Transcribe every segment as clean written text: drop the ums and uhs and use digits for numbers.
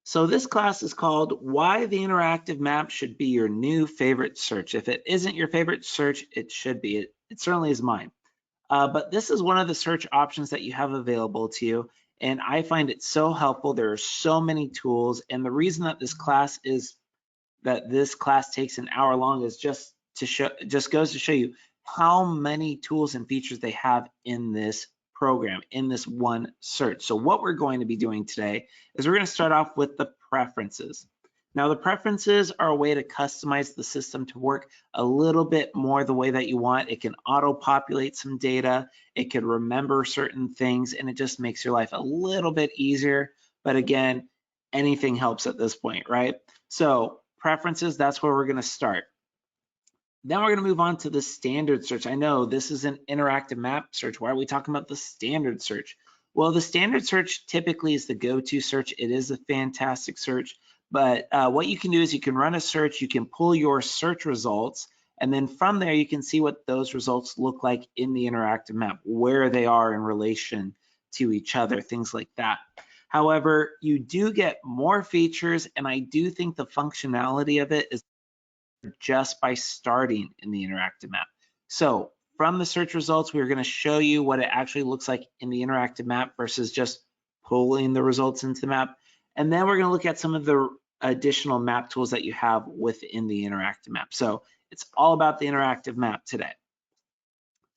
So this class is called Why the Interactive Map Should Be Your New Favorite Search. If it isn't your favorite search, it should be. It certainly is mine. But this is one of the search options that you have available to you. And I find it so helpful. There are so many tools. And the reason that this class takes an hour long is just goes to show you how many tools and features they have in this program, in this one search. So what we're going to be doing today is we're going to start off with the preferences. Now the preferences are a way to customize the system to work a little bit more the way that you want. It can auto-populate some data, it can remember certain things, and it just makes your life a little bit easier. But again, anything helps at this point, right? So preferences, that's where we're going to start. Then we're going to move on to the standard search. I know this is an interactive map search. Why are we talking about the standard search? Well, the standard search typically is the go-to search. It is a fantastic search, but what you can do is you can run a search, you can pull your search results, and then from there you can see what those results look like in the interactive map, where they are in relation to each other, things like that. However, you do get more features, and I do think the functionality of it is just by starting in the interactive map. So from the search results, we're going to show you what it actually looks like in the interactive map versus just pulling the results into the map. And then we're going to look at some of the additional map tools that you have within the interactive map. So it's all about the interactive map today.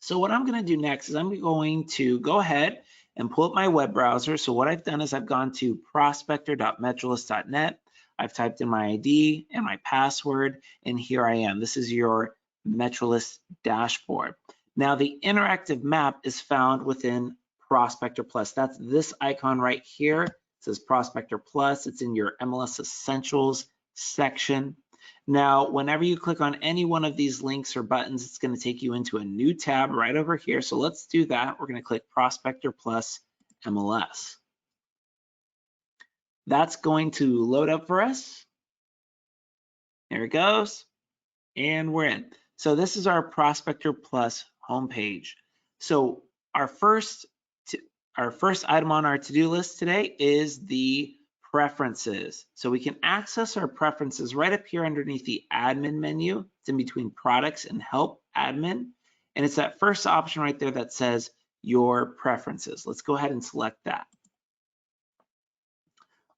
So what I'm going to do next is I'm going to go ahead and pull up my web browser. So what I've done is I've gone to prospector.metrolist.net. I've typed in my ID and my password, and here I am. This is your Metrolist dashboard. Now the interactive map is found within Prospector Plus. That's this icon right here. It says Prospector Plus. It's in your MLS Essentials section. Now, whenever you click on any one of these links or buttons, it's going to take you into a new tab right over here. So let's do that. We're going to click Prospector Plus MLS. That's going to load up for us. There it goes. And we're in. So this is our Prospector Plus homepage. So our first item on our to-do list today is the preferences. So we can access our preferences right up here underneath the admin menu. It's in between products and help admin. And it's that first option right there that says your preferences. Let's go ahead and select that.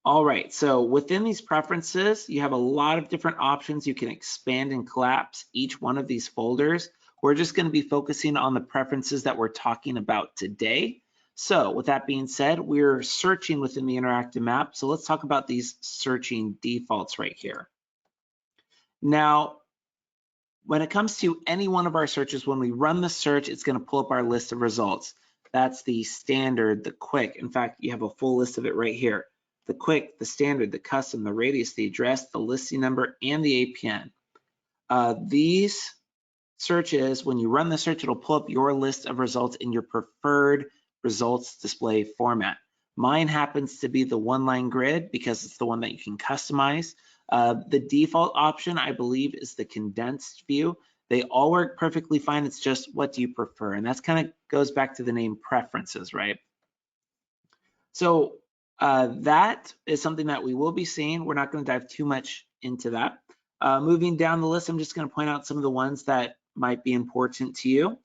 All right, so within these preferences, you have a lot of different options. You can expand and collapse each one of these folders. We're just going to be focusing on the preferences that we're talking about today. So with that being said, we're searching within the interactive map. So let's talk about these searching defaults right here. Now, when it comes to any one of our searches, when we run the search, it's going to pull up our list of results. That's the standard, the quick. In fact, you have a full list of it right here. The quick, the standard, the custom, the radius, the address, the listing number, and the APN. These searches, when you run the search, it'll pull up your list of results in your preferred results display format. Mine happens to be the one-line grid because it's the one that you can customize. The default option, I believe, is the condensed view. They all work perfectly fine. It's just what do you prefer? And that's kind of goes back to the name preferences, right? So that is something that we will be seeing. We're not going to dive too much into that. Moving down the list, I'm just going to point out some of the ones that might be important to you.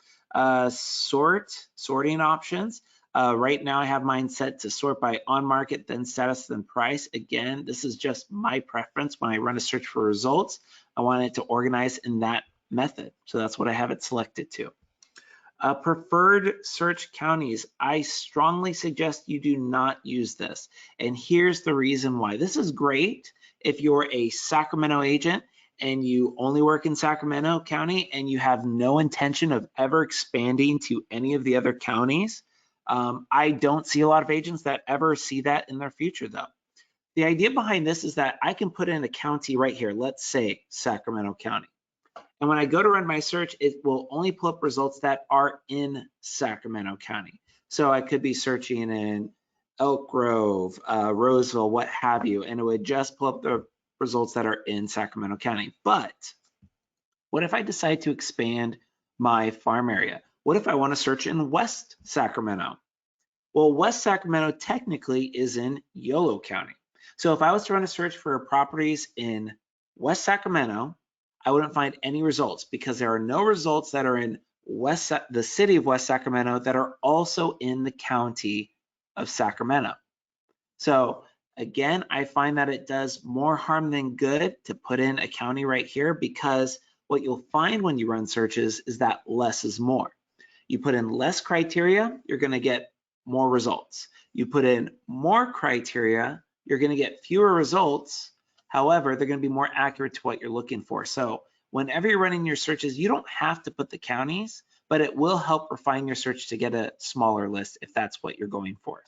Sorting options. Right now I have mine set to sort by on market, then status, then price. Again, this is just my preference. When I run a search for results, I want it to organize in that method. So that's what I have it selected to. Preferred search counties, I strongly suggest you do not use this. And here's the reason why. This is great if you're a Sacramento agent and you only work in Sacramento County and you have no intention of ever expanding to any of the other counties. I don't see a lot of agents that ever see that in their future though. The idea behind this is that I can put in a county right here, let's say Sacramento County. And when I go to run my search, it will only pull up results that are in Sacramento County. So I could be searching in Elk Grove, Roseville, what have you, and it would just pull up the results that are in Sacramento County. But what if I decide to expand my farm area? What if I want to search in West Sacramento? Well, West Sacramento technically is in Yolo County. So if I was to run a search for properties in West Sacramento, I wouldn't find any results because there are no results that are in the city of West Sacramento that are also in the county of Sacramento. So again, I find that it does more harm than good to put in a county right here, because what you'll find when you run searches is that less is more. You put in less criteria, you're going to get more results. You put in more criteria, you're going to get fewer results. However, they're going to be more accurate to what you're looking for. So whenever you're running your searches, you don't have to put the counties, but it will help refine your search to get a smaller list if that's what you're going for.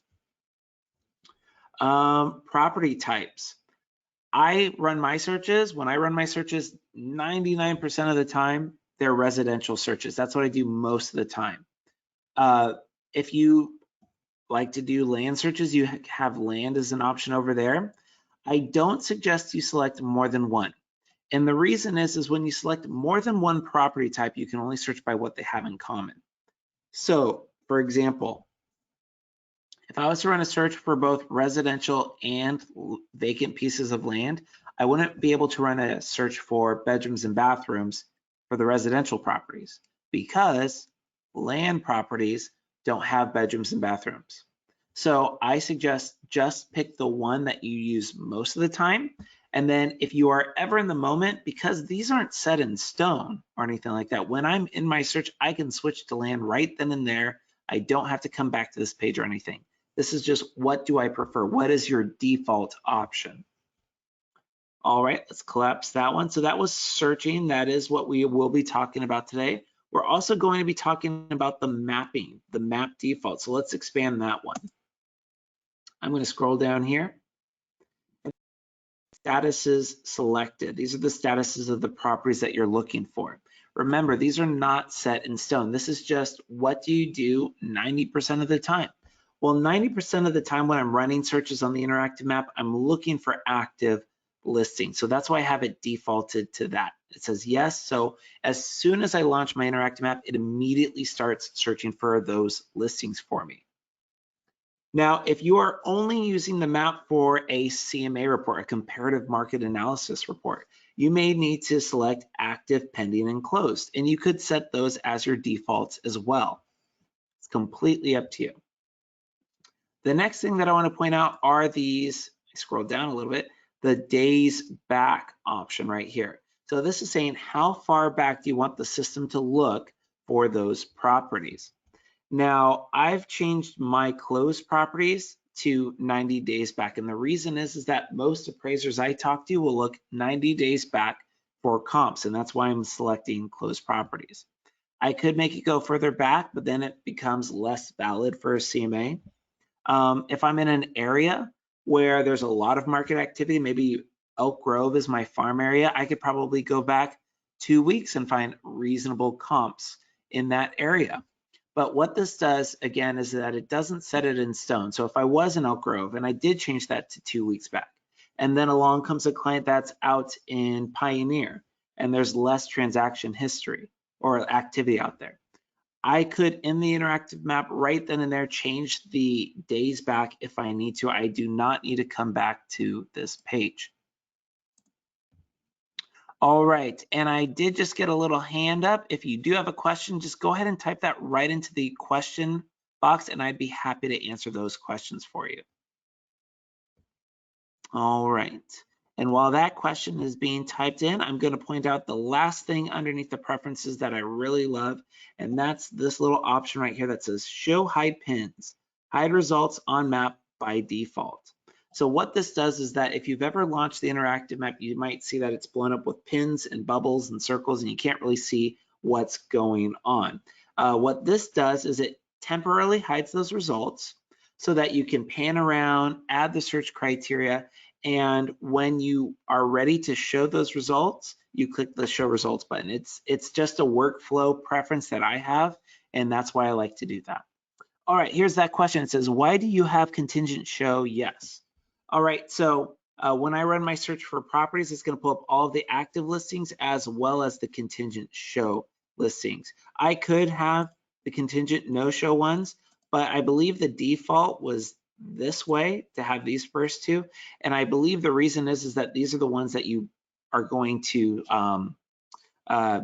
Property types. I run my searches. When I run my searches, 99% of the time, they're residential searches. That's what I do most of the time. If you like to do land searches, you have land as an option over there. I don't suggest you select more than one. And the reason is when you select more than one property type, you can only search by what they have in common. So, for example, if I was to run a search for both residential and vacant pieces of land, I wouldn't be able to run a search for bedrooms and bathrooms for the residential properties because land properties don't have bedrooms and bathrooms. So I suggest just pick the one that you use most of the time. And then if you are ever in the moment, because these aren't set in stone or anything like that, when I'm in my search, I can switch to land right then and there. I don't have to come back to this page or anything. This is just what do I prefer? What is your default option? All right, let's collapse that one. So that was searching. That is what we will be talking about today. We're also going to be talking about the mapping, the map default. So let's expand that one. I'm going to scroll down here. Statuses selected. These are the statuses of the properties that you're looking for. Remember, these are not set in stone. This is just what do you do 90% of the time. Well, 90% of the time when I'm running searches on the interactive map, I'm looking for active listings. So that's why I have it defaulted to that. It says yes. So as soon as I launch my interactive map, it immediately starts searching for those listings for me. Now, if you are only using the map for a CMA report, a comparative market analysis report, you may need to select active, pending, and closed. And you could set those as your defaults as well. It's completely up to you. The next thing that I want to point out are these, scroll down a little bit, the days back option right here. So this is saying how far back do you want the system to look for those properties. Now, I've changed my closed properties to 90 days back. And the reason is that most appraisers I talk to will look 90 days back for comps. And that's why I'm selecting closed properties. I could make it go further back, but then it becomes less valid for a CMA. If I'm in an area where there's a lot of market activity, maybe Elk Grove is my farm area, I could probably go back 2 weeks and find reasonable comps in that area. But what this does, again, is that it doesn't set it in stone. So if I was in Elk Grove and I did change that to 2 weeks back, and then along comes a client that's out in Pioneer and there's less transaction history or activity out there, I could, in the interactive map right then and there, change the days back if I need to. I do not need to come back to this page. All right, and I did just get a little hand up. If you do have a question, just go ahead and type that right into the question box and I'd be happy to answer those questions for you. All right, and while that question is being typed in, I'm going to point out the last thing underneath the preferences that I really love, and that's this little option right here that says show hide pins, hide results on map by default. So what this does is that if you've ever launched the interactive map, you might see that it's blown up with pins and bubbles and circles and you can't really see what's going on. What this does is it temporarily hides those results so that you can pan around, add the search criteria, and when you are ready to show those results, you click the show results button. It's just a workflow preference that I have, and that's why I like to do that. All right, here's that question. It says, why do you have contingent show yes? All right, so when I run my search for properties, it's going to pull up all of the active listings as well as the contingent show listings. I could have the contingent no show ones, but I believe the default was this way to have these first two. And I believe the reason is that these are the ones that you are going to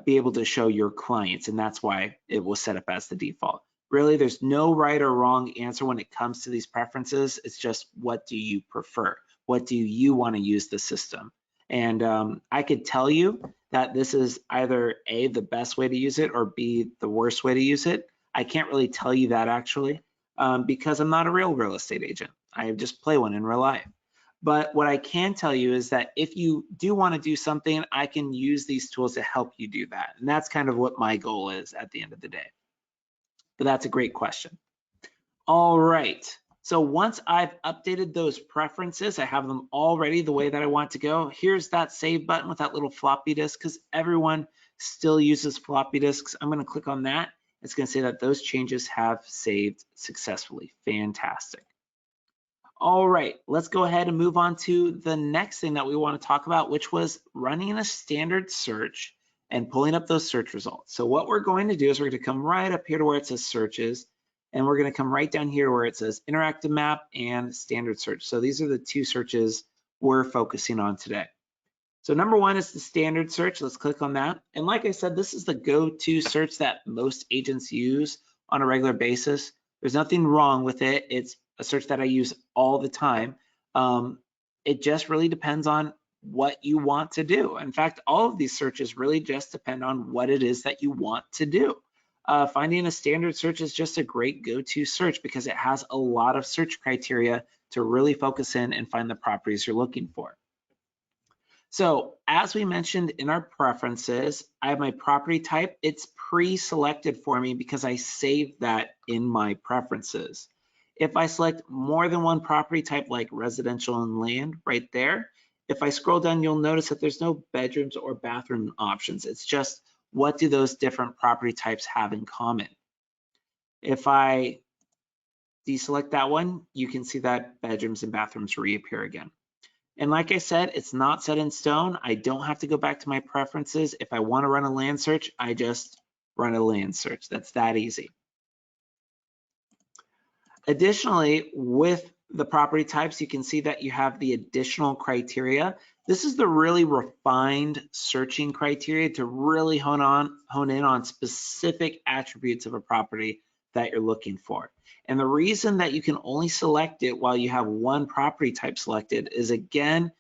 be able to show your clients, and that's why it was set up as the default. Really, there's no right or wrong answer when it comes to these preferences. It's just, what do you prefer? What do you want to use the system? And I could tell you that this is either A, the best way to use it, or B, the worst way to use it. I can't really tell you that actually, because I'm not a real estate agent. I just play one in real life. But what I can tell you is that if you do want to do something, I can use these tools to help you do that. And that's kind of what my goal is at the end of the day. But that's a great question. All right. So once I've updated those preferences, I have them all ready the way that I want to go. Here's that save button with that little floppy disk, because everyone still uses floppy disks. I'm going to click on that. It's going to say that those changes have saved successfully. Fantastic. All right, let's go ahead and move on to the next thing that we want to talk about, which was running a standard search and pulling up those search results. So what we're going to do is we're going to come right up here to where it says searches, and we're going to come right down here where it says interactive map and standard search. So these are the two searches we're focusing on today. So number one is the standard search. Let's click on that. And like I said, this is the go-to search that most agents use on a regular basis. There's nothing wrong with it. It's a search that I use all the time. It just really depends on what you want to do. In fact, all of these searches really just depend on what it is that you want to do. Finding a standard search is just a great go-to search because it has a lot of search criteria to really focus in and find the properties you're looking for. So as we mentioned in our preferences, I have my property type. It's pre-selected for me because I saved that in my preferences. If I select more than one property type like residential and land right there, if I scroll down, you'll notice that there's no bedrooms or bathroom options. It's just, what do those different property types have in common? If I deselect that one, you can see that bedrooms and bathrooms reappear again. And like I said, it's not set in stone. I don't have to go back to my preferences. If I want to run a land search, I just run a land search. That's that easy. Additionally, with the property types, you can see that you have the additional criteria. This is the really refined searching criteria to really hone in on specific attributes of a property that you're looking for. And the reason that you can only select it while you have one property type selected is, again,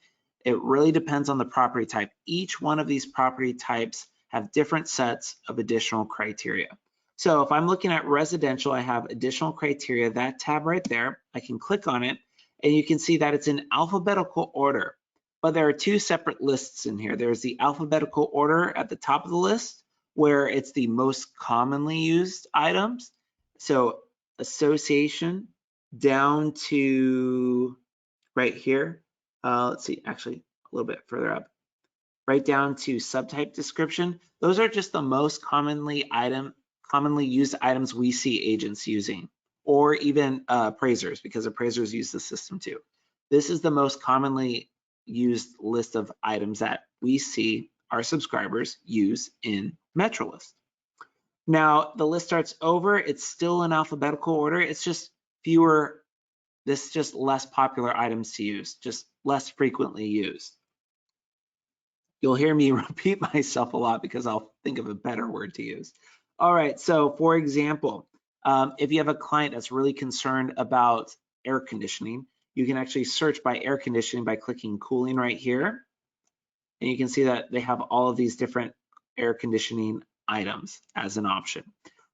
it really depends on the property type. Each one of these property types have different sets of additional criteria. So if I'm looking at residential, I have additional criteria, that tab right there. I can click on it and you can see that it's in alphabetical order, but there are two separate lists in here. There's the alphabetical order at the top of the list where it's the most commonly used items. So association down to right here. Let's see, actually a little bit further up, right down to subtype description. Those are just the most commonly used items we see agents using, or even appraisers, because appraisers use the system too. This is the most commonly used list of items that we see our subscribers use in MetroList. Now the list starts over, it's still in alphabetical order, it's just fewer, this is just less popular items to use, just less frequently used. You'll hear me repeat myself a lot because I'll think of a better word to use. All right, so for example, if you have a client that's really concerned about air conditioning, you can actually search by air conditioning by clicking cooling right here. And you can see that they have all of these different air conditioning items as an option.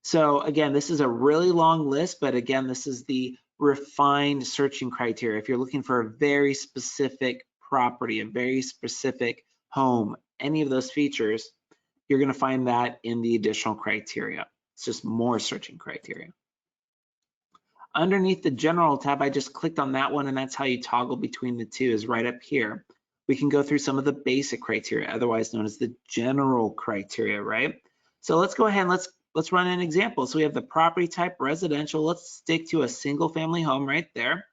So again, this is a really long list, but again, this is the refined searching criteria. If you're looking for a very specific property, a very specific home, any of those features, you're going to find that in the additional criteria. It's just more searching criteria. Underneath the general tab, I just clicked on that one, and that's how you toggle between the two, is right up here. We can go through some of the basic criteria, otherwise known as the general criteria, right? So let's go ahead and let's run an example. So we have the property type residential. Let's stick to a single family home right there.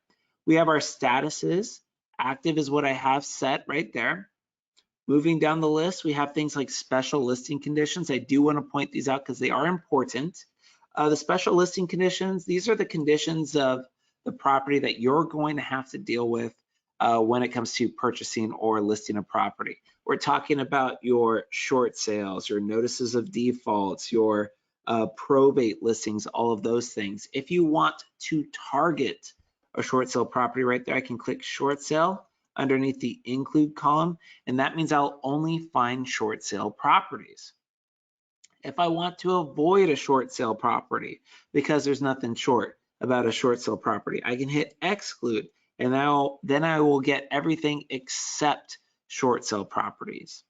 We have our statuses. Active is what I have set right there. Moving down the list, we have things like special listing conditions. I do want to point these out because they are important. The special listing conditions, these are the conditions of the property that you're going to have to deal with when it comes to purchasing or listing a property. We're talking about your short sales, your notices of defaults, your probate listings, all of those things. If you want to target a short sale property right there, I can click short sale underneath the include column, and that means I'll only find short sale properties. If I want to avoid a short sale property because there's nothing short about a short sale property, I can hit exclude, and then I will get everything except short sale properties.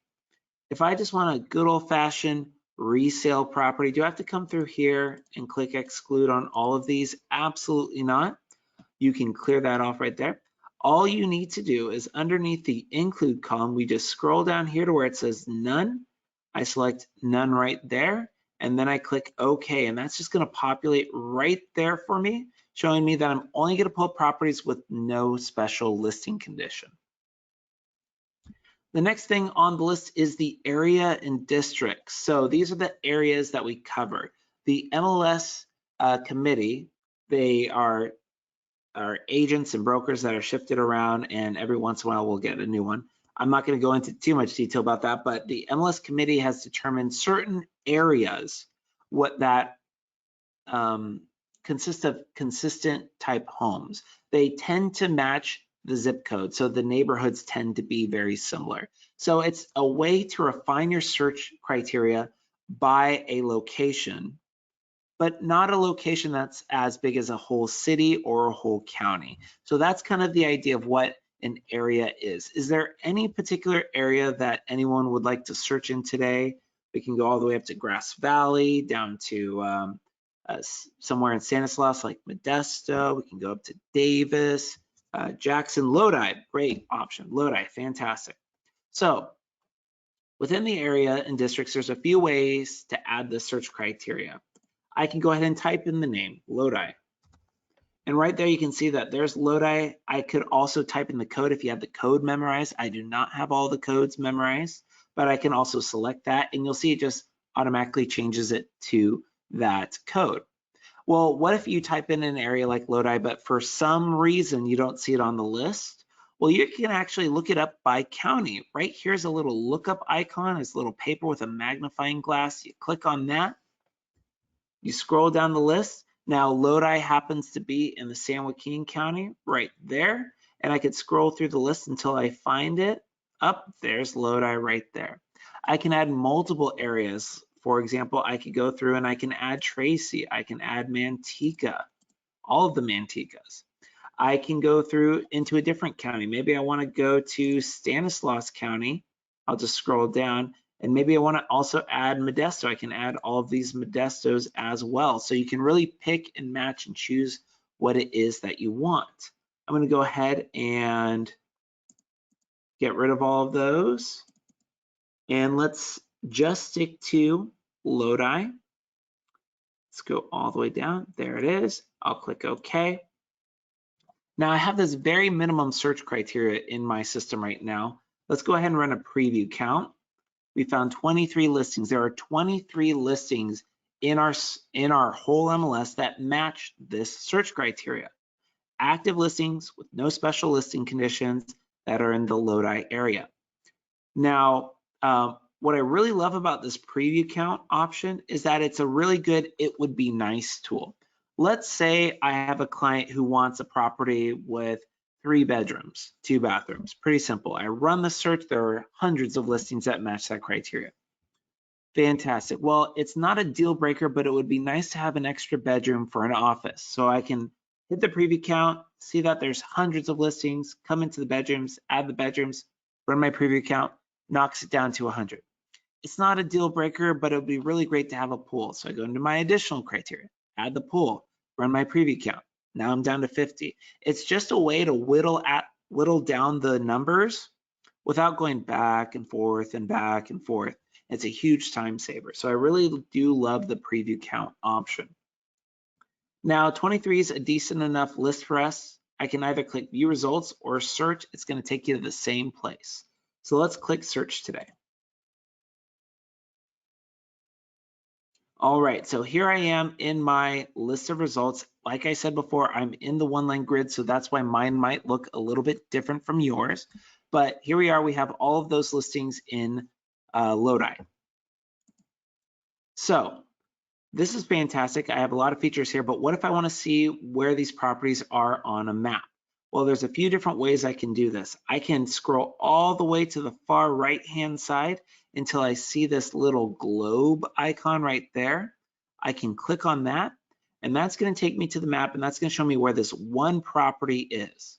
If I just want a good old-fashioned resale property, do I have to come through here and click exclude on all of these? Absolutely not. You can clear that off right there. All you need to do is underneath the include column, we just scroll down here to where it says none. I select none right there, and then I click OK, and that's just going to populate right there for me, showing me that I'm only going to pull properties with no special listing condition. The next thing on the list is the area and districts. So these are the areas that we cover. The MLS committee, they are agents and brokers that are shifted around, and every once in a while we'll get a new one. I'm not going to go into too much detail about that, but the MLS committee has determined certain areas what that consist of consistent type homes. They tend to match the zip code, so the neighborhoods tend to be very similar. So it's a way to refine your search criteria by a location, but not a location that's as big as a whole city or a whole county. So that's kind of the idea of what an area is. Is there any particular area that anyone would like to search in today? We can go all the way up to Grass Valley, down to somewhere in Stanislaus like Modesto. We can go up to Davis, Jackson, Lodi, great option. Lodi, fantastic. So within the area and districts, there's a few ways to add the search criteria. I can go ahead and type in the name, Lodi. And right there you can see that there's Lodi. I could also type in the code if you have the code memorized. I do not have all the codes memorized, but I can also select that, and you'll see it just automatically changes it to that code. Well, what if you type in an area like Lodi, but for some reason you don't see it on the list? Well, you can actually look it up by county. Right here's a little lookup icon. It's a little paper with a magnifying glass. You click on that. You scroll down the list. Now Lodi happens to be in the San Joaquin County right there. And I could scroll through the list until I find it. Up there's Lodi right there. I can add multiple areas. For example, I could go through and I can add Tracy. I can add Manteca, all of the Mantecas. I can go through into a different county. Maybe I want to go to Stanislaus County. I'll just scroll down. And maybe I want to also add Modesto. I can add all of these Modestos as well. So you can really pick and match and choose what it is that you want. I'm going to go ahead and get rid of all of those. And let's just stick to Lodi. Let's go all the way down. There it is. I'll click OK. Now I have this very minimum search criteria in my system right now. Let's go ahead and run a preview count. We found 23 listings. There are 23 listings in our whole MLS that match this search criteria. Active listings with no special listing conditions that are in the Lodi area. Now, what I really love about this preview count option is that it's a really good it would be nice tool. Let's say I have a client who wants a property with 3 bedrooms, 2 bathrooms. Pretty simple. I run the search. There are hundreds of listings that match that criteria. Fantastic. Well, it's not a deal breaker, but it would be nice to have an extra bedroom for an office. So I can hit the preview count, see that there's hundreds of listings, come into the bedrooms, add the bedrooms, run my preview count, knocks it down to 100. It's not a deal breaker, but it would be really great to have a pool. So I go into my additional criteria, add the pool, run my preview count. Now I'm down to 50. It's just a way to whittle down the numbers without going back and forth and back and forth. It's a huge time saver. So I really do love the preview count option. Now 23 is a decent enough list for us. I can either click view results or search. It's going to take you to the same place. So let's click search today. All right, so here I am in my list of results. Like I said before, I'm in the one line grid, so that's why mine might look a little bit different from yours. But here we are, we have all of those listings in Lodi. So this is fantastic. I have a lot of features here, but what if I want to see where these properties are on a map? Well, there's a few different ways I can do this. I can scroll all the way to the far right-hand side until I see this little globe icon right there. I can click on that, and that's going to take me to the map, and that's going to show me where this one property is.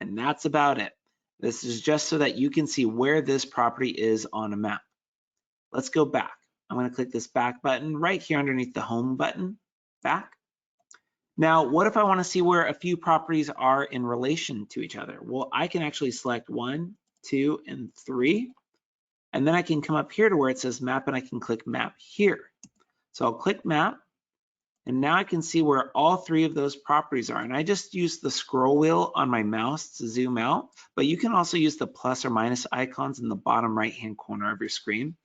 And that's about it. This is just so that you can see where this property is on a map. Let's go back. I'm going to click this back button right here underneath the home button, back. Now, what if I want to see where a few properties are in relation to each other? Well, I can actually select 1, 2, and 3, and then I can come up here to where it says map, and I can click map here. So I'll click map, and now I can see where all 3 of those properties are. And I just use the scroll wheel on my mouse to zoom out, but you can also use the plus or minus icons in the bottom right-hand corner of your screen.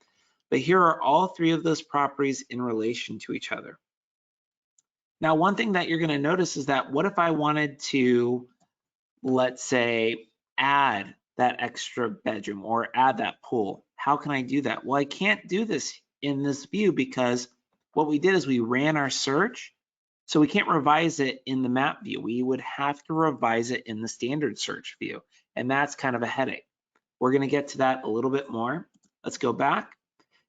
But here are all 3 of those properties in relation to each other. Now, one thing that you're going to notice is that what if I wanted to, let's say, add that extra bedroom or add that pool? How can I do that? Well, I can't do this in this view because what we did is we ran our search, so we can't revise it in the map view. We would have to revise it in the standard search view, and that's kind of a headache. We're going to get to that a little bit more. Let's go back.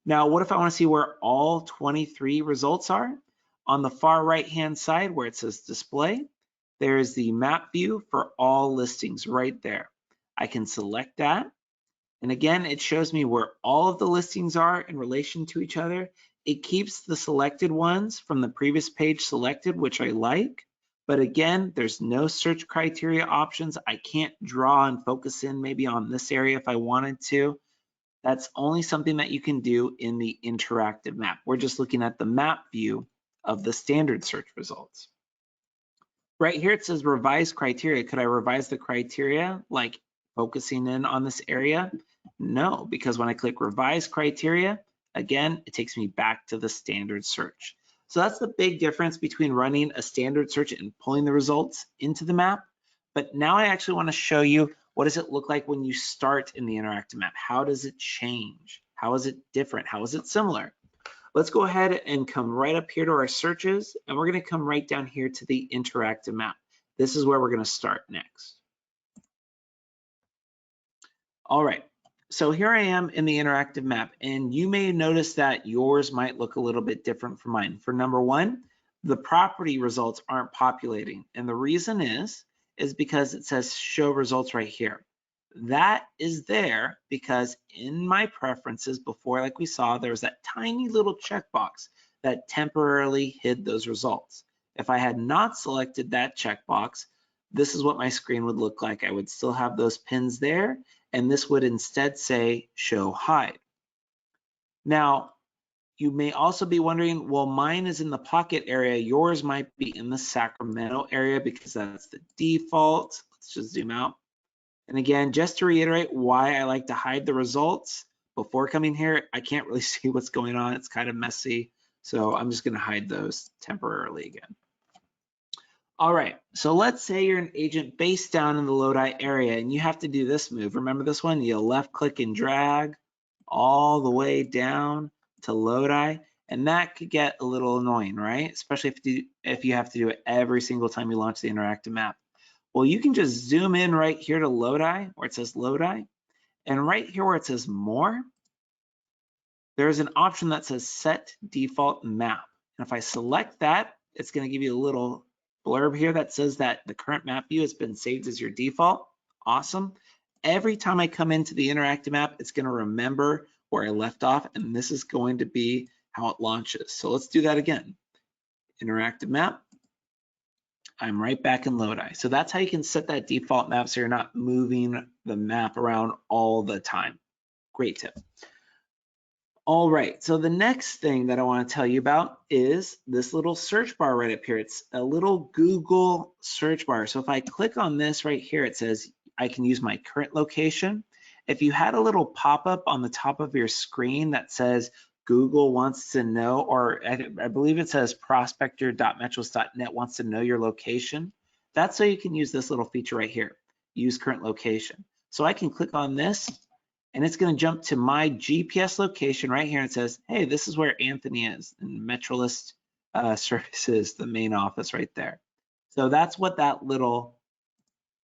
Now, what if I want to see where all 23 results are? On the far right-hand side where it says display, there is the map view for all listings right there. I can select that. And again, it shows me where all of the listings are in relation to each other. It keeps the selected ones from the previous page selected, which I like. But again, there's no search criteria options. I can't draw and focus in maybe on this area if I wanted to. That's only something that you can do in the interactive map. We're just looking at the map view of the standard search results. Right here it says revise criteria. Could I revise the criteria like focusing in on this area? No, because when I click revise criteria, again, it takes me back to the standard search. So that's the big difference between running a standard search and pulling the results into the map. But now I actually want to show you what does it look like when you start in the interactive map? How does it change? How is it different? How is it similar? Let's go ahead and come right up here to our searches, and we're going to come right down here to the interactive map. This is where we're going to start next. All right, so here I am in the interactive map, and you may notice that yours might look a little bit different from mine. For number one, the property results aren't populating, and the reason is because it says show results right here. That is there because in my preferences before, like we saw, there was that tiny little checkbox that temporarily hid those results. If I had not selected that checkbox, this is what my screen would look like. I would still have those pins there, and this would instead say show hide. Now, you may also be wondering, well, mine is in the pocket area. Yours might be in the Sacramento area because that's the default. Let's just zoom out. And again, just to reiterate why I like to hide the results before coming here, I can't really see what's going on. It's kind of messy. So I'm just going to hide those temporarily again. All right, so let's say you're an agent based down in the Lodi area and you have to do this move. Remember this one? You left click and drag all the way down to Lodi. And that could get a little annoying, right? Especially if you have to do it every single time you launch the interactive map. Well, you can just zoom in right here to Lodi, where it says Lodi, and right here where it says More, there's an option that says Set Default Map. And if I select that, it's going to give you a little blurb here that says that the current map view has been saved as your default. Awesome. Every time I come into the interactive map, it's going to remember where I left off, and this is going to be how it launches. So let's do that again. Interactive map. I'm right back in Lodi. So that's how you can set that default map so you're not moving the map around all the time. Great tip. All right, so the next thing that I want to tell you about is this little search bar right up here. It's a little Google search bar. So if I click on this right here, it says I can use my current location. If you had a little pop-up on the top of your screen that says Google wants to know, or I believe it says prospector.metros.net wants to know your location. That's so you can use this little feature right here, use current location. So I can click on this and it's going to jump to my GPS location right here and it says, hey, this is where Anthony is in Metrolist Services, the main office right there. So that's what that little,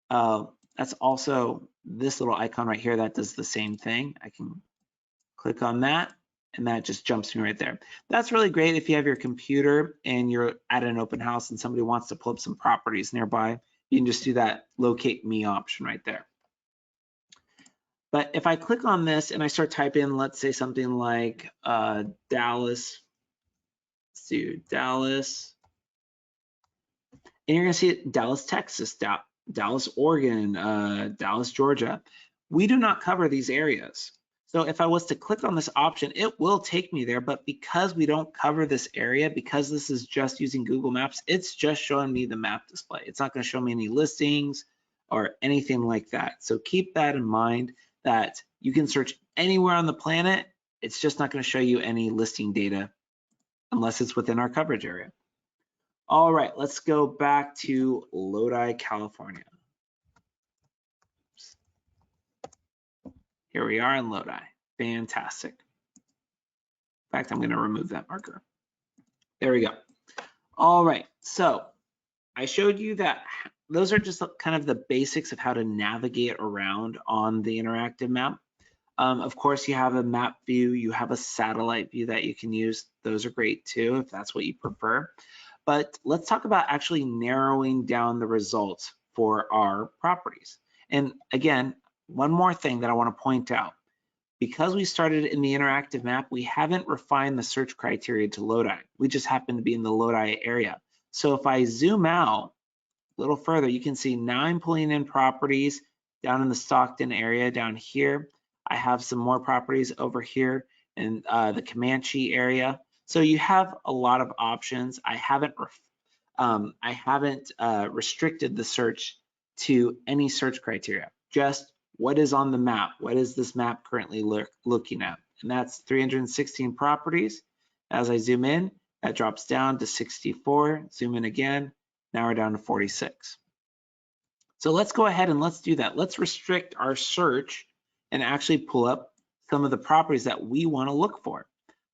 that's also this little icon right here that does the same thing. I can click on that and that just jumps me right there. That's really great if you have your computer and you're at an open house and somebody wants to pull up some properties nearby. You can just do that locate me option right there. But if I click on this and I start typing, let's say something like Dallas, let's do Dallas, and you're gonna see Dallas, Texas, Dallas, Oregon, Dallas, Georgia. We do not cover these areas. So if I was to click on this option, it will take me there, but because we don't cover this area, because this is just using Google Maps, it's just showing me the map display. It's not gonna show me any listings or anything like that. So keep that in mind that you can search anywhere on the planet. It's just not gonna show you any listing data unless it's within our coverage area. All right, let's go back to Lodi, California. Here we are in Lodi. Fantastic. In fact, I'm going to remove that marker. There we go. All right, so I showed you that those are just kind of the basics of how to navigate around on the interactive map. Of course, you have a map view, you have a satellite view that you can use. Those are great too, if that's what you prefer. But let's talk about actually narrowing down the results for our properties. And again, one more thing that I want to point out. Because we started in the interactive map, we haven't refined the search criteria to Lodi. We just happen to be in the Lodi area. So if I zoom out a little further, you can see now I'm pulling in properties down in the Stockton area down here. I have some more properties over here in the Comanche area. So you have a lot of options. I haven't restricted the search to any search criteria, just what is on the map? What is this map currently looking at? And that's 316 properties. As I zoom in, that drops down to 64. Zoom in again. Now we're down to 46. So let's go ahead and let's do that. Let's restrict our search and actually pull up some of the properties that we want to look for.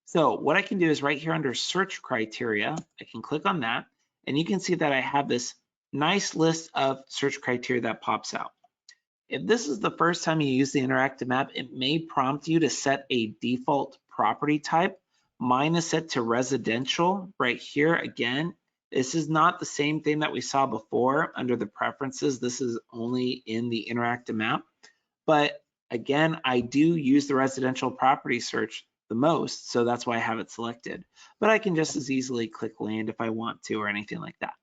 So what I can do is right here under search criteria, I can click on that and you can see that I have this nice list of search criteria that pops out. If this is the first time you use the interactive map, it may prompt you to set a default property type. Mine is set to residential right here. Again, this is not the same thing that we saw before under the preferences. This is only in the interactive map. But again, I do use the residential property search the most, so that's why I have it selected. But I can just as easily click land if I want to or anything like that.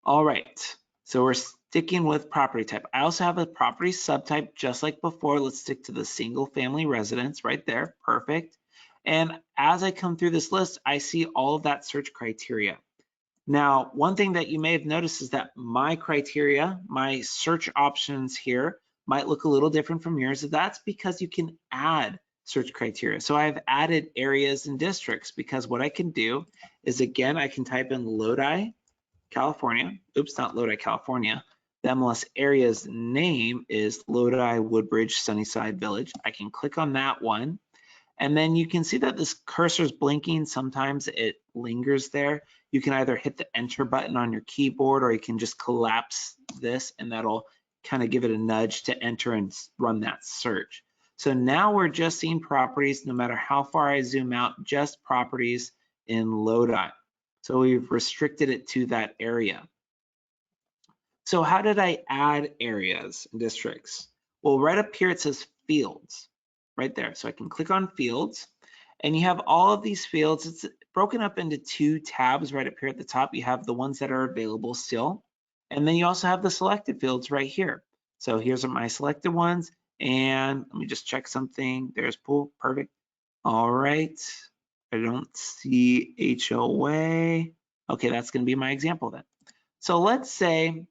All right. So we're sticking with property type. I also have a property subtype just like before. Let's stick to the single family residence right there. Perfect. And as I come through this list, I see all of that search criteria. Now, one thing that you may have noticed is that my criteria, my search options here might look a little different from yours. That's because you can add search criteria. So I've added areas and districts because what I can do is, again, I can type in Lodi, California. Oops, not Lodi, California. The MLS area's name is Lodi, Woodbridge, Sunnyside Village. I can click on that one. And then you can see that this cursor is blinking. Sometimes it lingers there. You can either hit the enter button on your keyboard or you can just collapse this and that'll kind of give it a nudge to enter and run that search. So now we're just seeing properties, no matter how far I zoom out, just properties in Lodi. So we've restricted it to that area. So how did I add areas and districts? Well, right up here it says fields, right there. So I can click on fields and you have all of these fields. It's broken up into two tabs right up here at the top. You have the ones that are available still. And then you also have the selected fields right here. So here's my selected ones. And let me just check something. There's pool, perfect. All right. I don't see HOA. Okay, that's going to be my example then. So let's say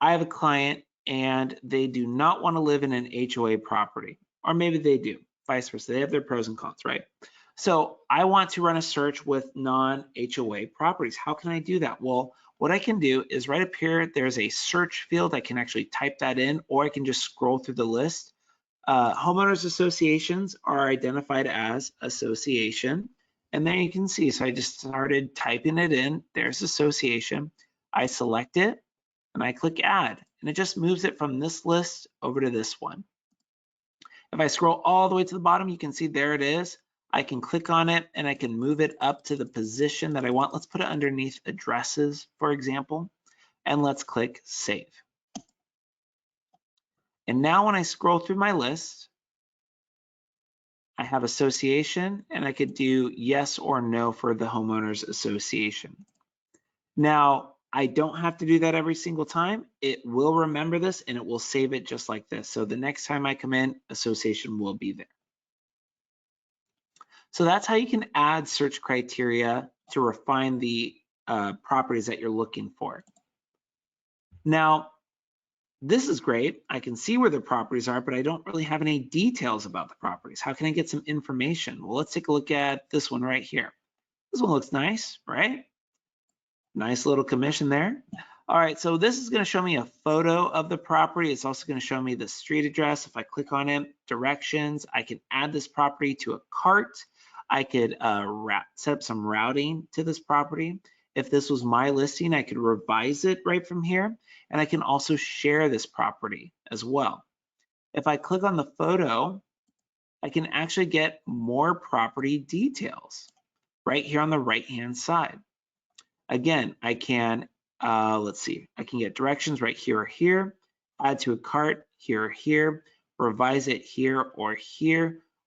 I have a client and they do not want to live in an HOA property, or maybe they do. vice versa. They have their pros and cons, right? So I want to run a search with non-HOA properties. How can I do that? Well, what I can do is right up here, there's a search field. I can actually type that in, or I can just scroll through the list. Homeowners associations are identified as association. And there you can see, so I just started typing it in. There's association. I select it and I click add, and it just moves it from this list over to this one. If I scroll all the way to the bottom, you can see there it is. I can click on it and I can move it up to the position that I want. Let's put it underneath addresses, for example, and let's click save. And now when I scroll through my list, I have association, and I could do yes or no for the homeowners association. Now, I don't have to do that every single time. It will remember this and it will save it just like this. So the next time I come in, association will be there. So that's how you can add search criteria to refine the properties that you're looking for. Now, this is great. I can see where the properties are, but I don't really have any details about the properties. How can I get some information? Well, let's take a look at this one right here. This one looks nice, right? Nice little commission there. All right, so this is going to show me a photo of the property. It's also going to show me the street address. If I click on it, directions, I can add this property to a cart. I could set up some routing to this property. If this was my listing, I could revise it right from here, and I can also share this property as well. If I click on the photo, I can actually get more property details right here on the right-hand side. Again, I can, let's see, I can get directions right here or here, add to a cart here or here, revise it here,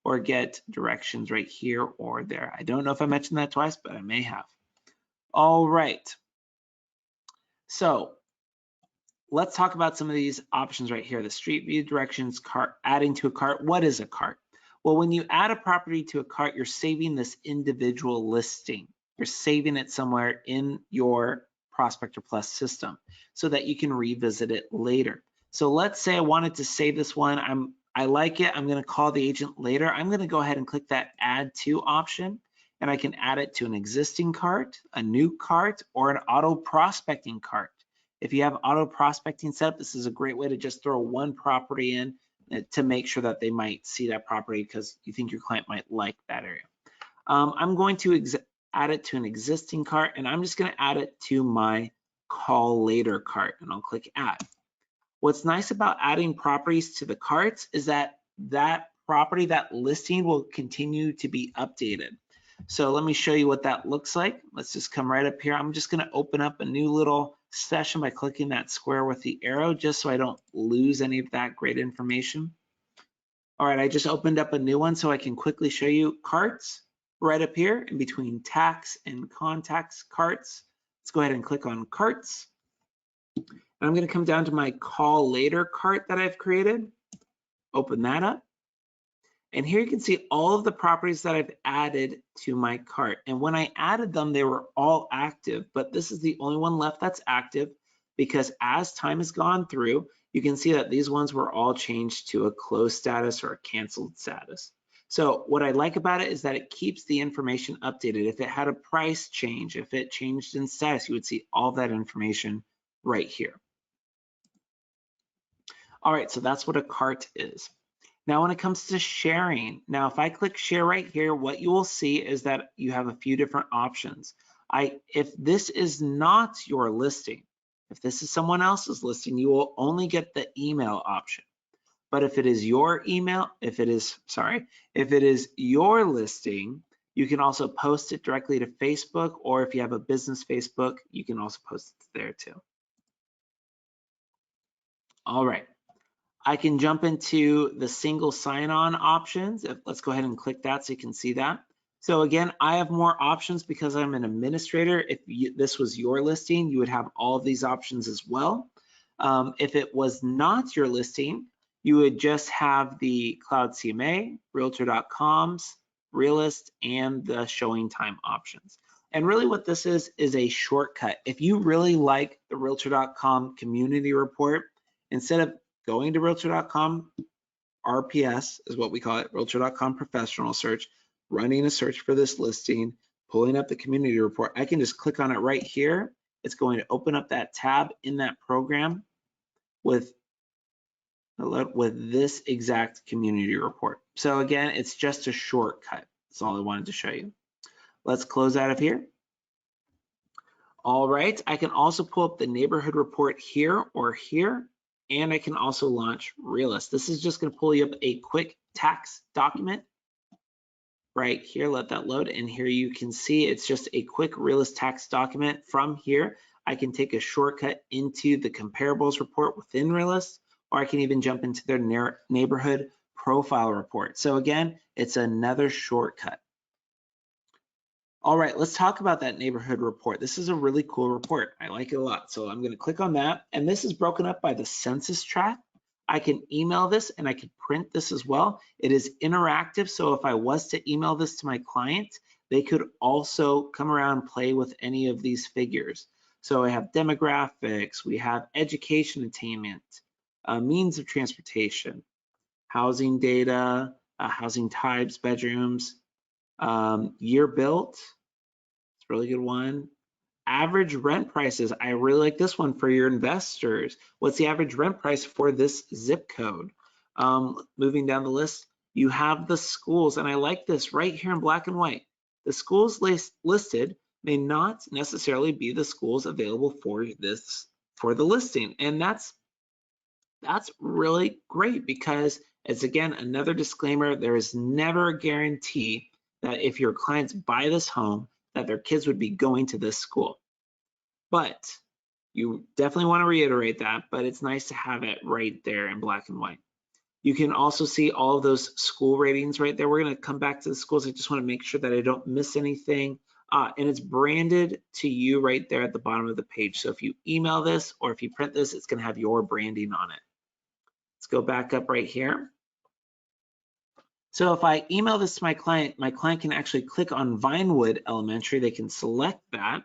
or get directions right here or there. I don't know if I mentioned that twice, but I may have. All right. So let's talk about some of these options right here. The street view, directions, cart, adding to a cart. What is a cart? Well, when you add a property to a cart, you're saving this individual listing. You're saving it somewhere in your Prospector Plus system so that you can revisit it later. So let's say I wanted to save this one. I like it. I'm going to call the agent later. I'm going to go ahead and click that add to option, and I can add it to an existing cart, a new cart, or an auto prospecting cart. If you have auto prospecting set up, this is a great way to just throw one property in to make sure that they might see that property because you think your client might like that area. I'm going to add it to an existing cart, and I'm just going to add it to my call later cart, and I'll click add. What's nice about adding properties to the carts is that that property, that listing will continue to be updated. So let me show you what that looks like. Let's just come right up here. I'm just going to open up a new little session by clicking that square with the arrow just so I don't lose any of that great information. All right, I just opened up a new one so I can quickly show you carts right up here in between tax and contacts carts. Let's go ahead and click on carts. And I'm going to come down to my call later cart that I've created. Open that up. And here you can see all of the properties that I've added to my cart. And when I added them, they were all active, but this is the only one left that's active because as time has gone through, you can see that these ones were all changed to a closed status or a canceled status. So what I like about it is that it keeps the information updated. If it had a price change, if it changed in status, you would see all that information right here. All right, so that's what a cart is. Now, when it comes to sharing, now if I click share right here, what you will see is that you have a few different options. If this is not your listing, if this is someone else's listing, you will only get the email option. But if it is your email, if it is your listing, you can also post it directly to Facebook, or if you have a business Facebook, you can also post it there too. All right. I can jump into the single sign-on options. Let's go ahead and click that so you can see that. So again, I have more options because I'm an administrator. If this was your listing, you would have all of these options as well. If it was not your listing, you would just have the Cloud CMA, Realtor.com's, Realist, and the showing time options. And really what this is a shortcut. If you really like the Realtor.com community report, instead of going to Realtor.com, RPS is what we call it, Realtor.com professional search, running a search for this listing, pulling up the community report. I can just click on it right here. It's going to open up that tab in that program with this exact community report. So again, it's just a shortcut. That's all I wanted to show you. Let's close out of here. All right, I can also pull up the neighborhood report here or here, and I can also launch Realist. This is just going to pull you up a quick tax document right here. Let that load, and here you can see it's just a quick Realist tax document. From here, I can take a shortcut into the comparables report within Realist, or I can even jump into their neighborhood profile report. So again, it's another shortcut. All right, let's talk about that neighborhood report. This is a really cool report. I like it a lot. So I'm going to click on that, and this is broken up by the census tract. I can email this and I can print this as well. It is interactive, so if I was to email this to my client, they could also come around and play with any of these figures. So I have demographics, we have education attainment, means of transportation, housing data, housing types, bedrooms, year built, it's a really good one. Average rent prices, I really like this one for your investors. What's the average rent price for this zip code? Moving down the list, you have the schools, and I like this right here in black and white. The schools listed may not necessarily be the schools available for the listing, and that's really great because it's, again, another disclaimer. There is never a guarantee that if your clients buy this home, that their kids would be going to this school. But you definitely want to reiterate that, but it's nice to have it right there in black and white. You can also see all of those school ratings right there. We're going to come back to the schools. I just want to make sure that I don't miss anything. And it's branded to you right there at the bottom of the page. So if you email this or if you print this, it's going to have your branding on it. Let's go back up right here. So if I email this to my client can actually click on Vinewood Elementary. They can select that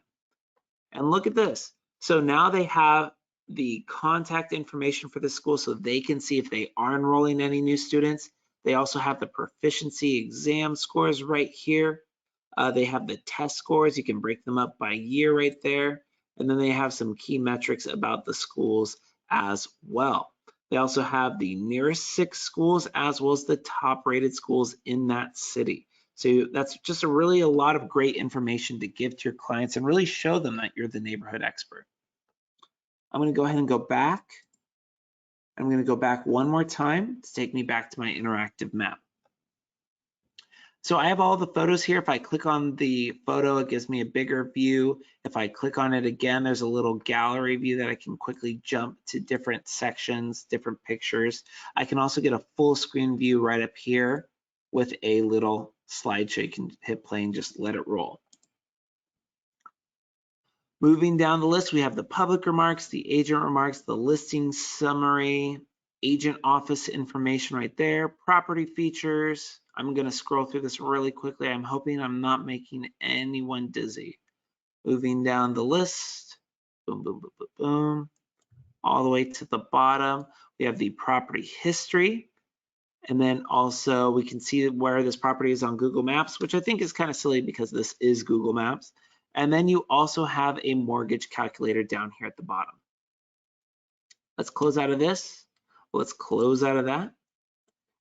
and look at this. So now they have the contact information for the school so they can see if they are enrolling any new students. They also have the proficiency exam scores right here. They have the test scores. You can break them up by year right there. And then they have some key metrics about the schools as well. They also have the nearest 6 schools as well as the top rated schools in that city. So that's just a lot of great information to give to your clients and really show them that you're the neighborhood expert. I'm going to go ahead and go back. I'm going to go back one more time to take me back to my interactive map. So I have all the photos here. If I click on the photo, it gives me a bigger view. If I click on it again, there's a little gallery view that I can quickly jump to different sections, different pictures. I can also get a full screen view right up here with a little slideshow. You can hit play and just let it roll. Moving down the list, we have the public remarks, the agent remarks, the listing summary, agent office information right there, property features. I'm going to scroll through this really quickly. I'm hoping I'm not making anyone dizzy. Moving down the list, boom, boom, boom, boom, boom, all the way to the bottom. We have the property history. And then also we can see where this property is on Google Maps, which I think is kind of silly because this is Google Maps. And then you also have a mortgage calculator down here at the bottom. Let's close out of this. Let's close out of that.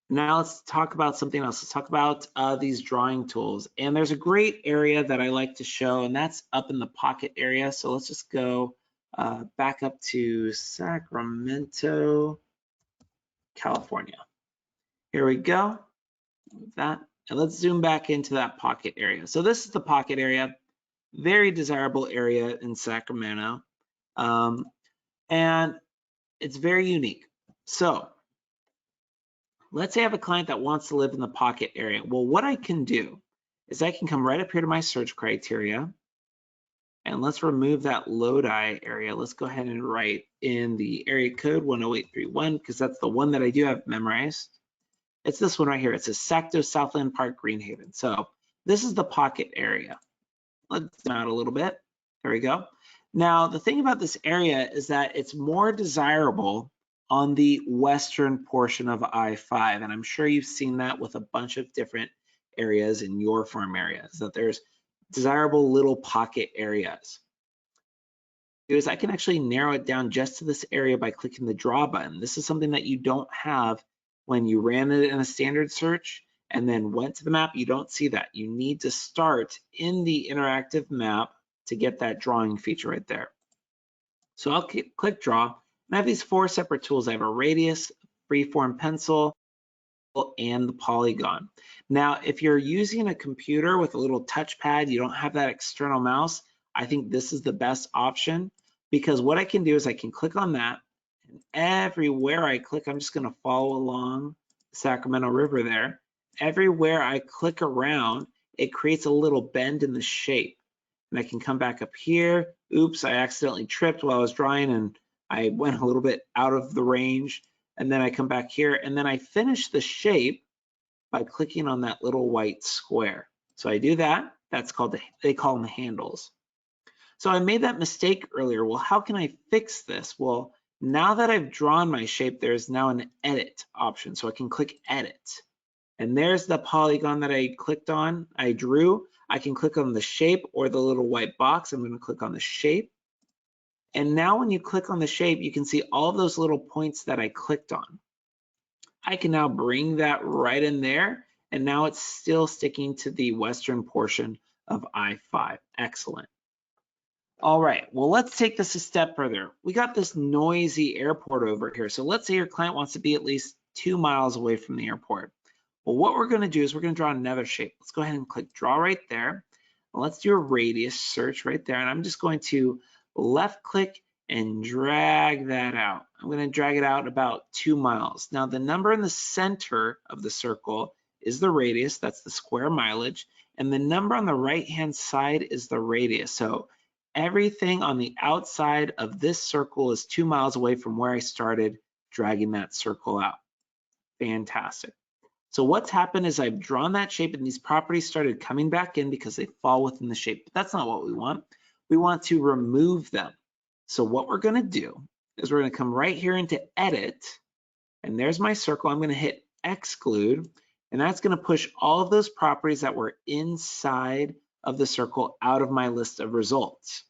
Now let's talk about something else. Let's talk about these drawing tools. And there's a great area that I like to show, and that's up in the pocket area. So let's just go back up to Sacramento, California. Here we go. Move that. And let's zoom back into that pocket area. So this is the pocket area, very desirable area in Sacramento. And it's very unique. So let's say I have a client that wants to live in the pocket area. Well, what I can do is I can come right up here to my search criteria, and let's remove that Lodi area. Let's go ahead and write in the area code 10831 because that's the one that I do have memorized. It's this one right here. It says Sacto Southland Park, Greenhaven. So this is the pocket area. Let's zoom out a little bit. There we go. Now, the thing about this area is that it's more desirable on the western portion of I-5. And I'm sure you've seen that with a bunch of different areas in your farm areas, that there's desirable little pocket areas. Is I can actually narrow it down just to this area by clicking the draw button. This is something that you don't have when you ran it in a standard search and then went to the map. You don't see that. You need to start in the interactive map to get that drawing feature right there. So I'll click draw, and I have these 4 separate tools. I have a radius, freeform pencil, and the polygon. Now, if you're using a computer with a little touchpad, you don't have that external mouse, I think this is the best option, because what I can do is I can click on that, and everywhere I click, I'm just going to follow along the Sacramento River there. Everywhere I click around, it creates a little bend in the shape. And I can come back up here. Oops, I accidentally tripped while I was drawing and I went a little bit out of the range. And then I come back here and then I finish the shape by clicking on that little white square. So I do that. That's called, they call them handles. So I made that mistake earlier. Well, how can I fix this? Well, now that I've drawn my shape, there's now an edit option. So I can click edit. And there's the polygon that I clicked on, I drew. I can click on the shape or the little white box. I'm going to click on the shape. And now when you click on the shape, you can see all of those little points that I clicked on. I can now bring that right in there. And now it's still sticking to the western portion of I-5. Excellent. All right, well, let's take this a step further. We got this noisy airport over here. So let's say your client wants to be at least 2 miles away from the airport. Well, what we're going to do is we're going to draw another shape. Let's go ahead and click draw right there. Let's do a radius search right there. And I'm just going to left click and drag that out. I'm going to drag it out about 2 miles. Now the number in the center of the circle is the radius, that's the square mileage. And the number on the right hand side is the radius. So everything on the outside of this circle is 2 miles away from where I started dragging that circle out. Fantastic. So what's happened is I've drawn that shape and these properties started coming back in because they fall within the shape. But that's not what we want. We want to remove them. So what we're going to do is we're going to come right here into edit. And there's my circle. I'm going to hit exclude. And that's going to push all of those properties that were inside of the circle out of my list of results.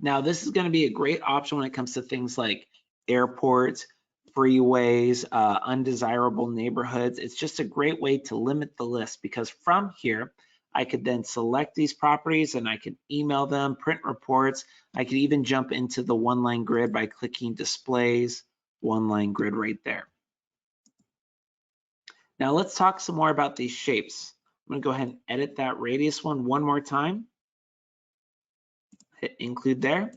Now, this is going to be a great option when it comes to things like airports, freeways, undesirable neighborhoods. It's just a great way to limit the list because from here, I could then select these properties and I could email them, print reports. I could even jump into the one-line grid by clicking displays, one-line grid right there. Now let's talk some more about these shapes. I'm gonna go ahead and edit that radius one more time. Hit include there.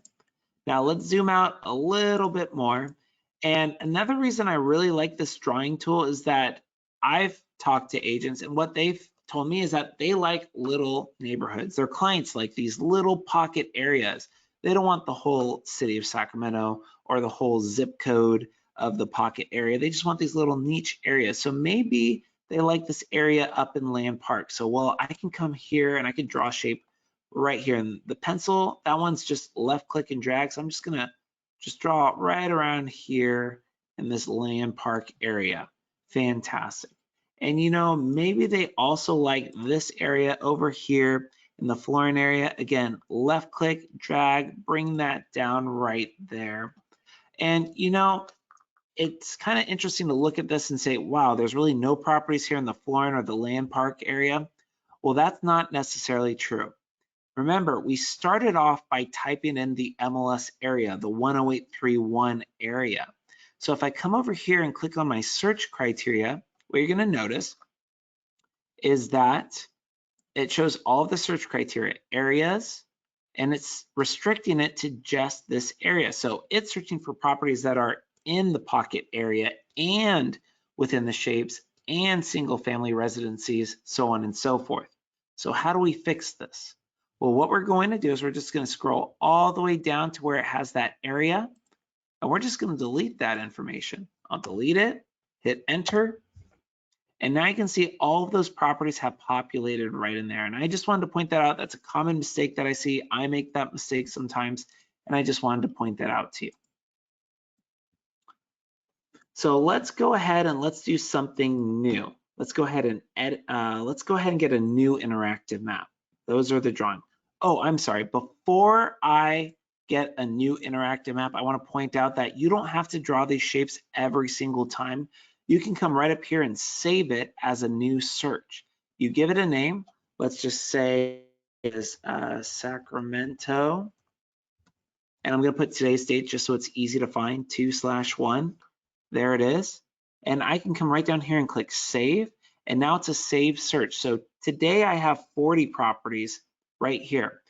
Now let's zoom out a little bit more. And another reason I really like this drawing tool is that I've talked to agents and what they've told me is that they like little neighborhoods. Their clients like these little pocket areas. They don't want the whole city of Sacramento or the whole zip code of the pocket area. They just want these little niche areas. So maybe they like this area up in Land Park. So well, I can come here and I can draw a shape right here. And the pencil, that one's just left click and drag. So I'm just gonna just draw right around here in this Land Park area. Fantastic. And you know, maybe they also like this area over here in the flooring area. Again, left click, drag, bring that down right there. And you know, it's kind of interesting to look at this and say, wow, there's really no properties here in the flooring or the Land Park area. Well, that's not necessarily true. Remember, we started off by typing in the MLS area, the 10831 area. So if I come over here and click on my search criteria, what you're going to notice is that it shows all of the search criteria areas, and it's restricting it to just this area. So it's searching for properties that are in the pocket area and within the shapes and single family residencies, so on and so forth. So how do we fix this? Well, what we're going to do is we're just going to scroll all the way down to where it has that area, and we're just going to delete that information. I'll delete it, hit enter, and now you can see all of those properties have populated right in there. And I just wanted to point that out. That's a common mistake that I see. I make that mistake sometimes, and I just wanted to point that out to you. So let's go ahead and let's do something new. Let's go ahead and edit, let's go ahead and get a new interactive map. Those are the drawing. Oh, I'm sorry. Before I get a new interactive map, I want to point out that you don't have to draw these shapes every single time. You can come right up here and save it as a new search. You give it a name. Let's just say is Sacramento. And I'm going to put today's date just so it's easy to find, 2/1. There it is. And I can come right down here and click save. And now it's a save search. So today I have 40 properties right here.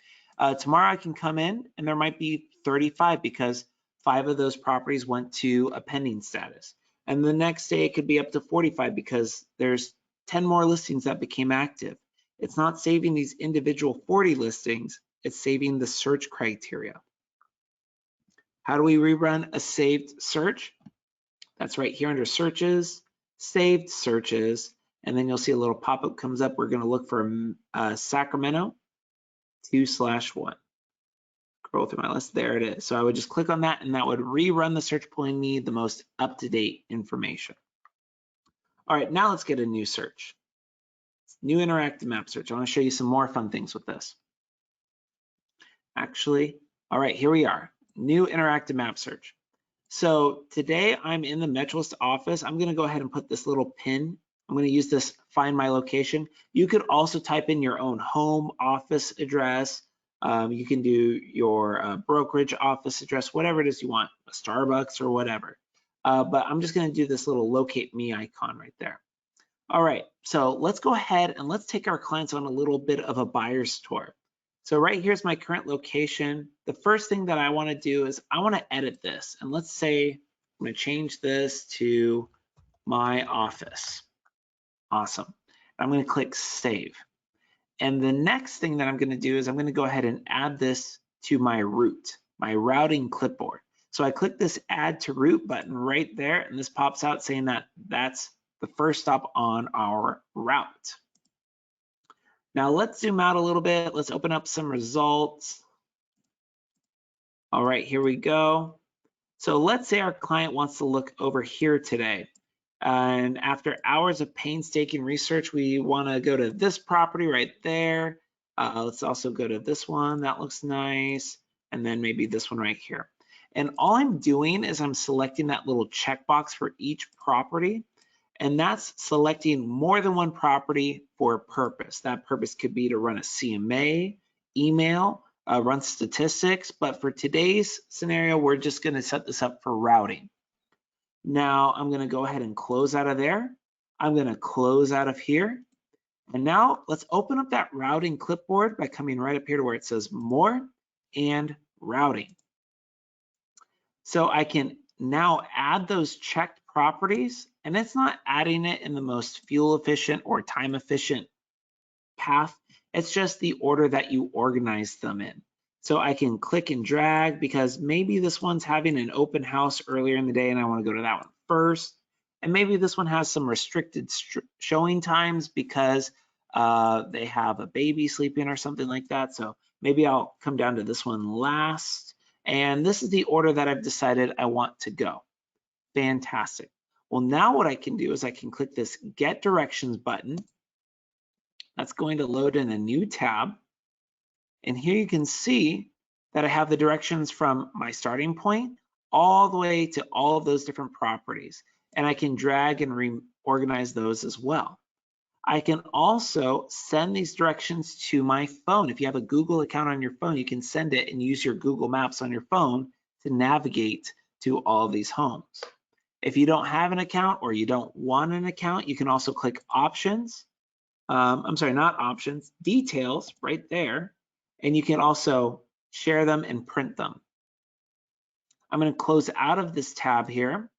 Tomorrow I can come in and there might be 35 because 5 of those properties went to a pending status. And the next day it could be up to 45 because there's 10 more listings that became active. It's not saving these individual 40 listings, it's saving the search criteria. How do we rerun a saved search? That's right here under searches, saved searches, and then you'll see a little pop-up comes up. We're going to look for Sacramento 2/1. Scroll through my list. There it is. So I would just click on that and that would rerun the search, pulling me the most up-to-date information. All right, now let's get a new search. New interactive map search. I want to show you some more fun things with this. Actually, all right, here we are. New interactive map search. So today I'm in the MetroList office. I'm going to go ahead and put this little pin. I'm going to use this find my location. You could also type in your own home office address. You can do your brokerage office address, whatever it is you want, a Starbucks or whatever. But I'm just going to do this little locate me icon right there. All right, so let's go ahead and let's take our clients on a little bit of a buyer's tour. So right here's my current location. The first thing that I want to do is I want to edit this. And let's say I'm going to change this to my office. Awesome. I'm going to click save. And the next thing that I'm going to do is I'm going to go ahead and add this to my route, my routing clipboard. So I click this add to route button right there, and this pops out saying that that's the first stop on our route. Now let's zoom out a little bit. Let's open up some results. All right, here we go. So let's say our client wants to look over here today. And after hours of painstaking research, we want to go to this property right there. Let's also go to this one. That looks nice. And then maybe this one right here. And all I'm doing is I'm selecting that little checkbox for each property. And that's selecting more than one property for a purpose. That purpose could be to run a CMA, email, run statistics, but for today's scenario, we're just going to set this up for routing. Now I'm going to go ahead and close out of there. I'm going to close out of here. And now let's open up that routing clipboard by coming right up here to where it says more and routing. So I can now add those checked properties, and it's not adding it in the most fuel efficient or time efficient path. It's just the order that you organize them in. So I can click and drag because maybe this one's having an open house earlier in the day and I want to go to that one first. And maybe this one has some restricted showing times because they have a baby sleeping or something like that. So maybe I'll come down to this one last. And this is the order that I've decided I want to go. Fantastic. Well, now what I can do is I can click this Get Directions button. That's going to load in a new tab. And here you can see that I have the directions from my starting point all the way to all of those different properties. And I can drag and reorganize those as well. I can also send these directions to my phone. If you have a Google account on your phone, you can send it and use your Google Maps on your phone to navigate to all of these homes. If you don't have an account or you don't want an account, you can also click options. I'm sorry, not options, details right there. And you can also share them and print them. I'm going to close out of this tab here.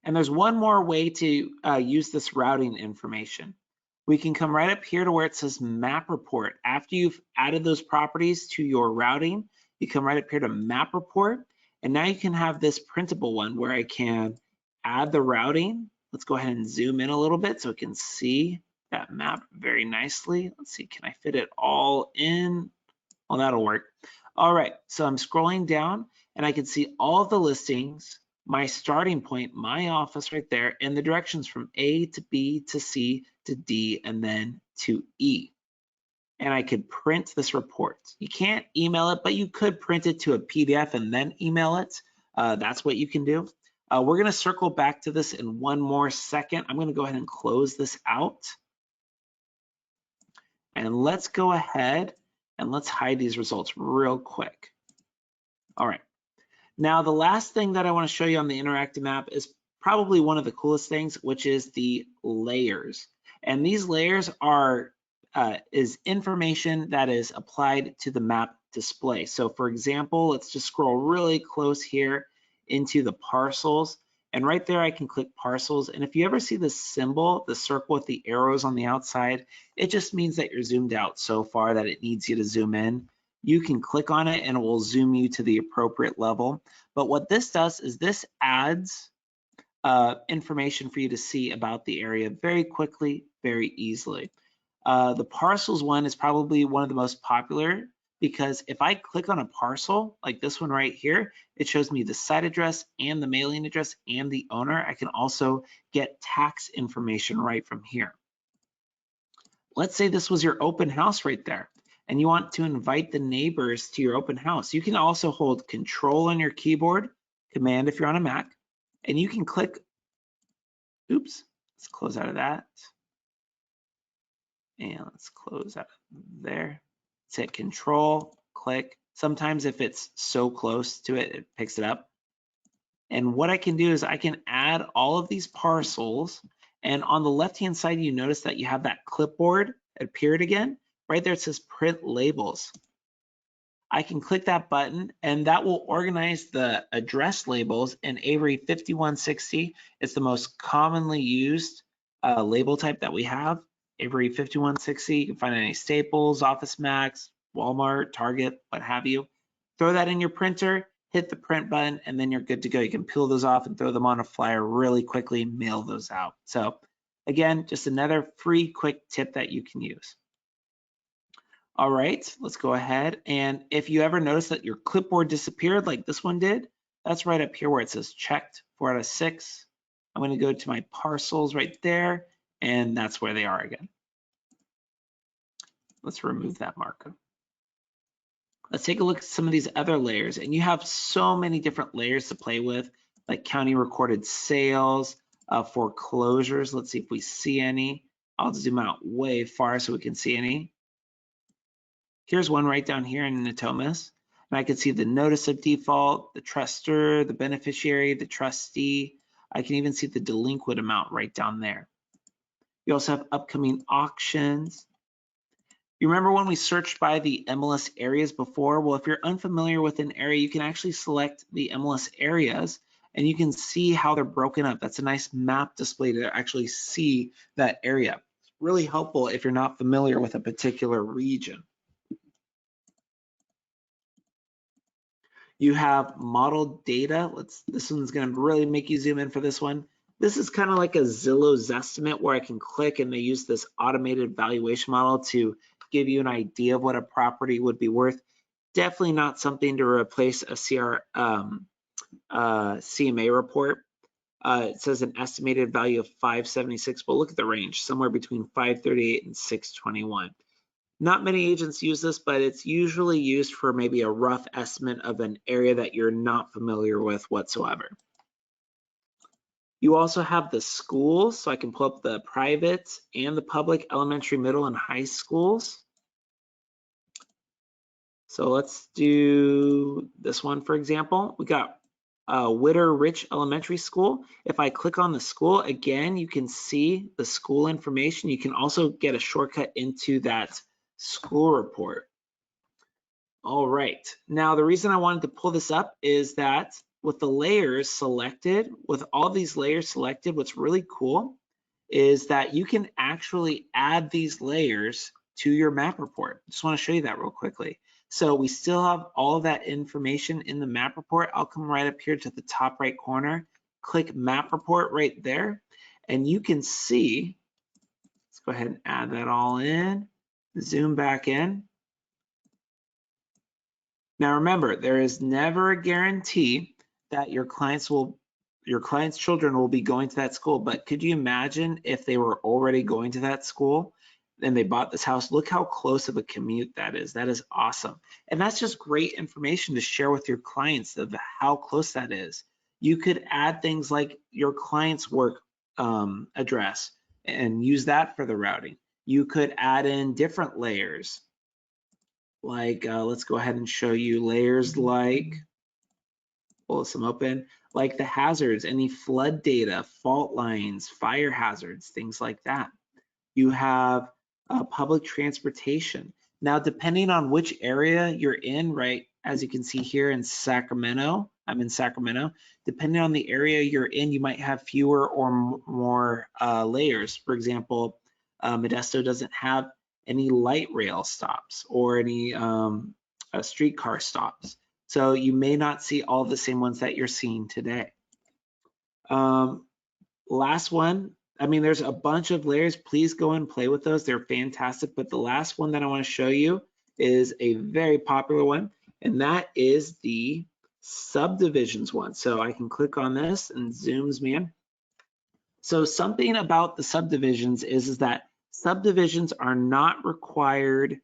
And there's one more way to use this routing information. We can come right up here to where it says map report. After you've added those properties to your routing, you come right up here to map report. And now you can have this printable one where I can add the routing. Let's go ahead and zoom in a little bit so we can see that map very nicely. Let's see, can I fit it all in? Well, that'll work. All right, so I'm scrolling down and I can see all the listings my starting point, my office right there, and the directions from A to B to C to D and then to E. And I could print this report. You can't email it, but you could print it to a PDF and then email it. That's what you can do. We're going to circle back to this in one more second. I'm going to go ahead and close this out. And let's go ahead and let's hide these results real quick. All right. Now, the last thing that I want to show you on the interactive map is probably one of the coolest things, which is the layers. And these layers are is information that is applied to the map display. So for example, let's just scroll really close here into the parcels. And right there, I can click parcels. And if you ever see the symbol, the circle with the arrows on the outside, it just means that you're zoomed out so far that it needs you to zoom in. You can click on it and it will zoom you to the appropriate level. But what this does is this adds information for you to see about the area very quickly, very easily. The parcels one is probably one of the most popular because if I click on a parcel like this one right here, it shows me the site address and the mailing address and the owner. I can also get tax information right from here. Let's say this was your open house right there and you want to invite the neighbors to your open house. You can also hold Control on your keyboard, Command if you're on a Mac, and you can click, oops, let's close out of that. And let's close out there. Let's hit Control, click. Sometimes if it's so close to it, it picks it up. And what I can do is I can add all of these parcels. And on the left-hand side, you notice that you have that clipboard appeared again. Right there, it says Print Labels. I can click that button and that will organize the address labels in Avery 5160. It's the most commonly used label type that we have. Avery 5160, you can find any Staples, Office Max, Walmart, Target, what have you. Throw that in your printer, hit the print button, and then you're good to go. You can peel those off and throw them on a flyer really quickly, mail those out. So again, just another free quick tip that you can use. All right, let's go ahead. And if you ever notice that your clipboard disappeared like this one did, that's right up here where it says checked 4 out of 6. I'm going to go to my parcels right there, and that's where they are again. Let's remove that marker. Let's take a look at some of these other layers, and you have so many different layers to play with, like county recorded sales, foreclosures. Let's see if we see any. I'll zoom out way far so we can see any. Here's one right down here in Natomas, and I can see the notice of default, the trustor, the beneficiary, the trustee. I can even see the delinquent amount right down there. You also have upcoming auctions. You remember when we searched by the MLS areas before? Well, if you're unfamiliar with an area, you can actually select the MLS areas and you can see how they're broken up. That's a nice map display to actually see that area. It's really helpful if you're not familiar with a particular region. You have model data. This one's going to really make you zoom in for this one. This is kind of like a Zillow Zestimate where I can click and they use this automated valuation model to give you an idea of what a property would be worth. Definitely not something to replace a CMA report. It says an estimated value of 576, but look at the range, somewhere between 538 and 621. Not many agents use this, but it's usually used for maybe a rough estimate of an area that you're not familiar with whatsoever. You also have the schools, so I can pull up the private and the public elementary, middle, and high schools. So let's do this one, for example. We got Witter Rich Elementary School. If I click on the school, again, you can see the school information. You can also get a shortcut into that school report. All right, now the reason I wanted to pull this up is that with the layers selected, with all these layers selected, what's really cool is that you can actually add these layers to your map report. Just want to show you that real quickly. So we still have all of that information in the map report. I'll come right up here to the top right corner, click map report right there, and you can see, let's go ahead and add that all in, zoom back in. Now remember, there is never a guarantee that your clients will your client's children will be going to that school, but could you imagine if they were already going to that school and they bought this house? Look how close of a commute that is. That is awesome. And that's just great information to share with your clients of how close that is. You could add things like your client's work address and use that for the routing. You could add in different layers. Like, let's go ahead and show you layers like, pull some open, like the hazards, any flood data, fault lines, fire hazards, things like that. You have public transportation. Now, depending on which area you're in, right, as you can see here in Sacramento, I'm in Sacramento, depending on the area you're in, you might have fewer or more layers. For example, Modesto doesn't have any light rail stops or any streetcar stops. So you may not see all the same ones that you're seeing today. Last one, I mean, there's a bunch of layers. Please go and play with those. They're fantastic. But the last one that I want to show you is a very popular one, and that is the subdivisions one. So I can click on this and zooms me in. So something about the subdivisions is that subdivisions are not required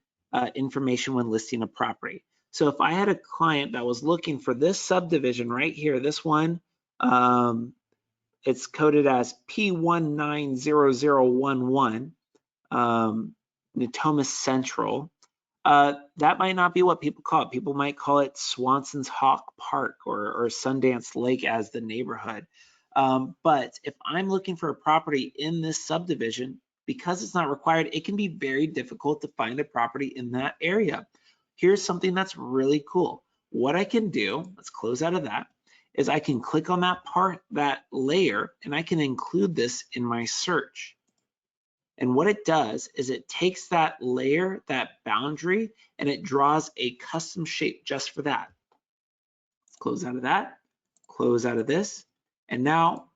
information when listing a property. So if I had a client that was looking for this subdivision right here, this one, it's coded as P190011, Natomas Central. That might not be what people call it. People might call it Swanson's Hawk Park or Sundance Lake as the neighborhood. But if I'm looking for a property in this subdivision, because it's not required, it can be very difficult to find a property in that area. Here's something that's really cool. What I can do, let's close out of that, is I can click on that layer, and I can include this in my search. And what it does is it takes that layer, that boundary, and it draws a custom shape just for that. Let's close out of that, close out of this, and now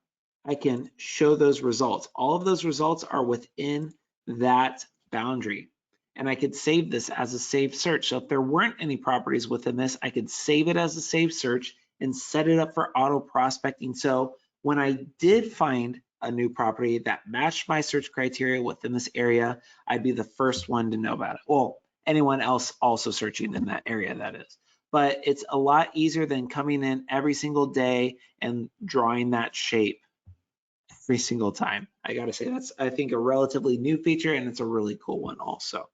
I can show those results. All of those results are within that boundary. And I could save this as a saved search. So if there weren't any properties within this, I could save it as a saved search and set it up for auto prospecting. So when I did find a new property that matched my search criteria within this area, I'd be the first one to know about it. Well, anyone else also searching in that area, that is. But it's a lot easier than coming in every single day and drawing that shape every single time. I gotta say, that's, I think, a relatively new feature, and it's a really cool one also.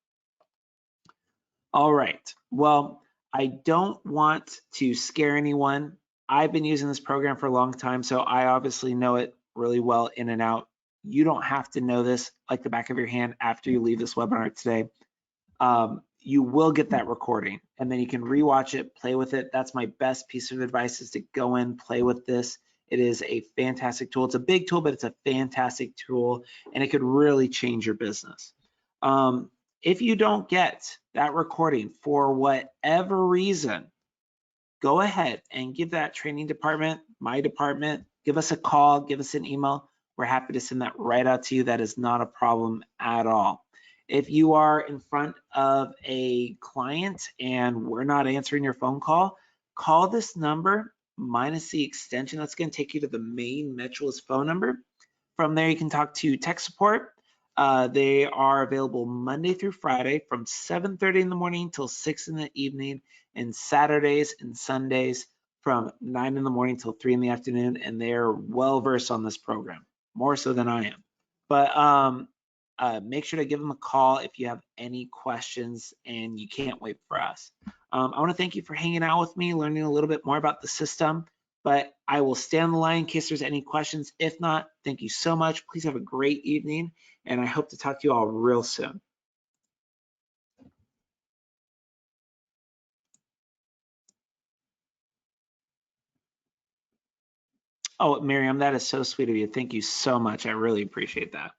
All right, well, I don't want to scare anyone. I've been using this program for a long time, so I obviously know it really well in and out. You don't have to know this like the back of your hand after you leave this webinar today. You will get that recording, and then you can rewatch it, play with it. That's my best piece of advice, is to go in, play with this. It is a fantastic tool. It's a big tool, but it's a fantastic tool, and it could really change your business. If you don't get that recording for whatever reason, go ahead and give that training department, my department, give us a call, give us an email. We're happy to send that right out to you. That is not a problem at all. If you are in front of a client and we're not answering your phone call this number minus the extension. That's going to take you to the main Metroless phone number. From there, you can talk to tech support. They are available Monday through Friday from 7:30 in the morning till 6 in the evening, and Saturdays and Sundays from 9 in the morning till 3 in the afternoon, and they're well versed on this program, more so than I am. But make sure to give them a call if you have any questions, and you can't wait for us. I want to thank you for hanging out with me, learning a little bit more about the system, but I will stay on the line in case there's any questions. If not, thank you so much. Please have a great evening, and I hope to talk to you all real soon. Oh, Miriam, that is so sweet of you. Thank you so much. I really appreciate that.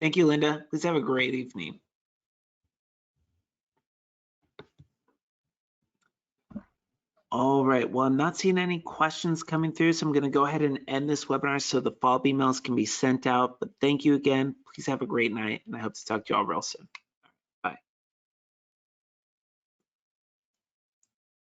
Thank you, Linda. Please have a great evening. All right, well, I'm not seeing any questions coming through, so I'm going to go ahead and end this webinar so the follow-up emails can be sent out. But thank you again. Please have a great night, and I hope to talk to you all real soon.